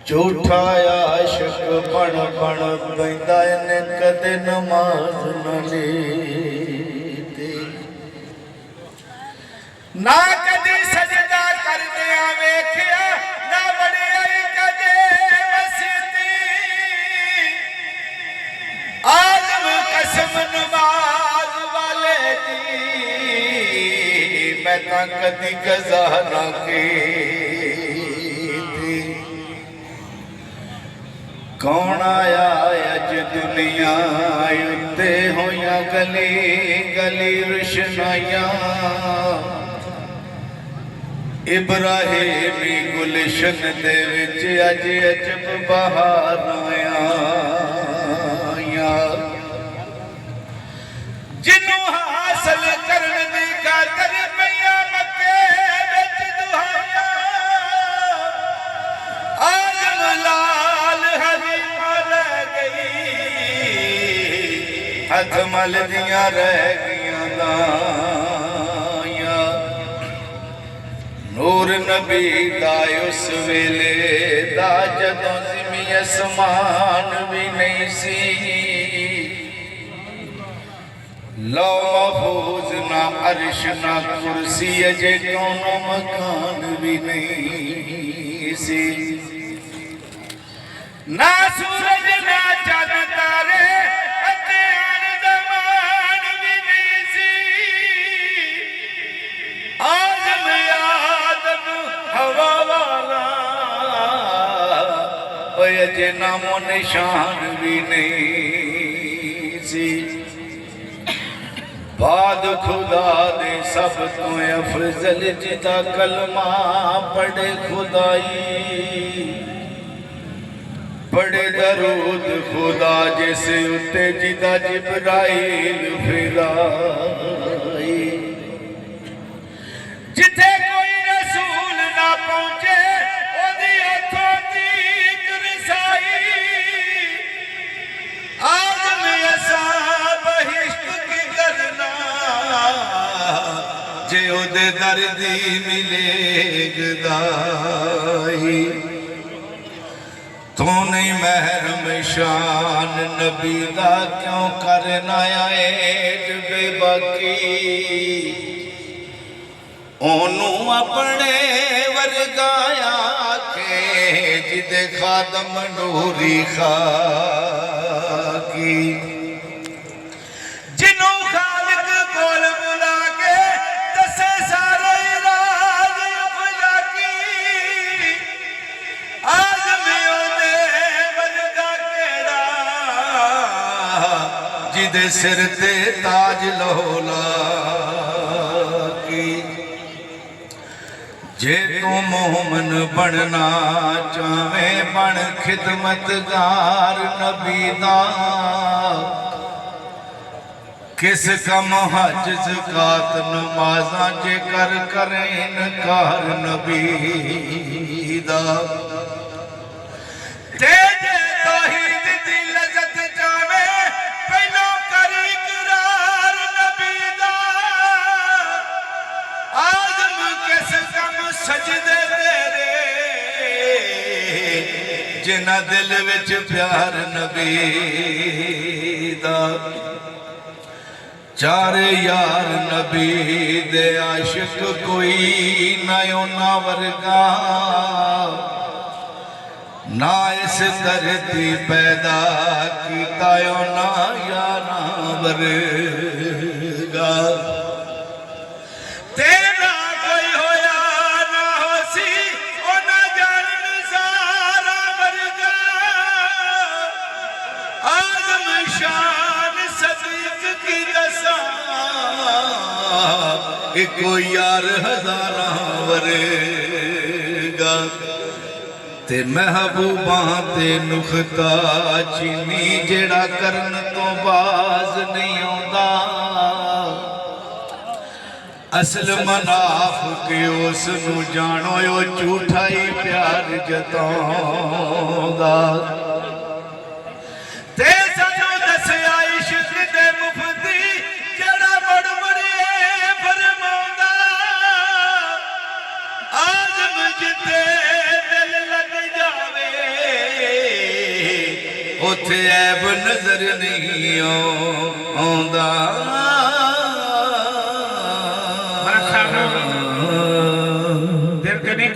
झूठा आशिक बन बन बैंदा इन्हें कदे नमाज न लीती ना कदी सजदा करदिया वेखिया ना वडियाई कदे मसीती आलम कसम नमाज वाले दी मैं तां कदी कज़ा ना की कौन आया अज दुनिया उत्ते होया गली गली रुशनाइया इब्राहिमी गुलशन दे विच अज अजब बहार आया जिन्नू हासिल करने दी खातर मैया मक्के विच दुहाया आलम लाल हथ मल दिया रह गया दाया नूर नबी दा उस वेले दा जदों ज़मीं आसमान भी नहीं सी लौ महफूज ना अर्श ना कुर्सी अजे कौनो मकान भी नहीं सी ना सूरज ना चांद तारे अजे नामो निशान भी नहीं सी बाद खुदा दे सब तो अफजल जिदा कलमा पढ़े खुदाई पढ़े दरूद खुदा जैसे उत्ते जिदा जिब्राइल फिराई जिथे कोई रसूल ना पहुंचे ओदी अथों तीक रसाई आदम ऐसा बहिश्त की करना जे ओदे दर्दी मिले गदाई तू नहीं महरम शान नबी दा क्यों करना ऐड बेबाकी ओनू अपने वर्गाया के जिदे खादम नूरी खाकी जिन्हों खालिक कोल बुला के दसे सारे राज अफलाकी आज़म ओदे वर्गा केड़ा जिदे सिर ते ताज लोला जे तू मोमन बनना चाहे बन खिदमतगार नबी दा किस कम हज ज़कात नमाज़ां जे कर करे इनकार नबी दा तेरे तौहीद दी लज़्ज़त चाहे पहलो कर इकरार नबी दा आज़म किस सजदे तेरे जिन्ना दिल विच प्यार नबी दा चार यार नबी दे आशिक कोई ना उन्ना वर्गा ना इस धरती पैदा कीता ना यारा वर्गा तेरा कोई होया ना होसी ओ ना जान सारा वर्गा आज़म शान सदीक की दसा एको यार हजारा वर्गा ते महबूबा ते नुखता चीनी जेड़ा करन तो बाज नहीं आंदा असल मनाफ के उस नू जानो यो झूठा ही प्यार जताऊंगा ते सानू दस्या इश्क दे मुफ्ती जेड़ा बड़ बड़े फरमांदा आज़म जिते दिल लग जावे ਉੱਥੇ ਐਬ ਨਜ਼ਰ ਨਹੀਂ ਆਉਂਦਾ।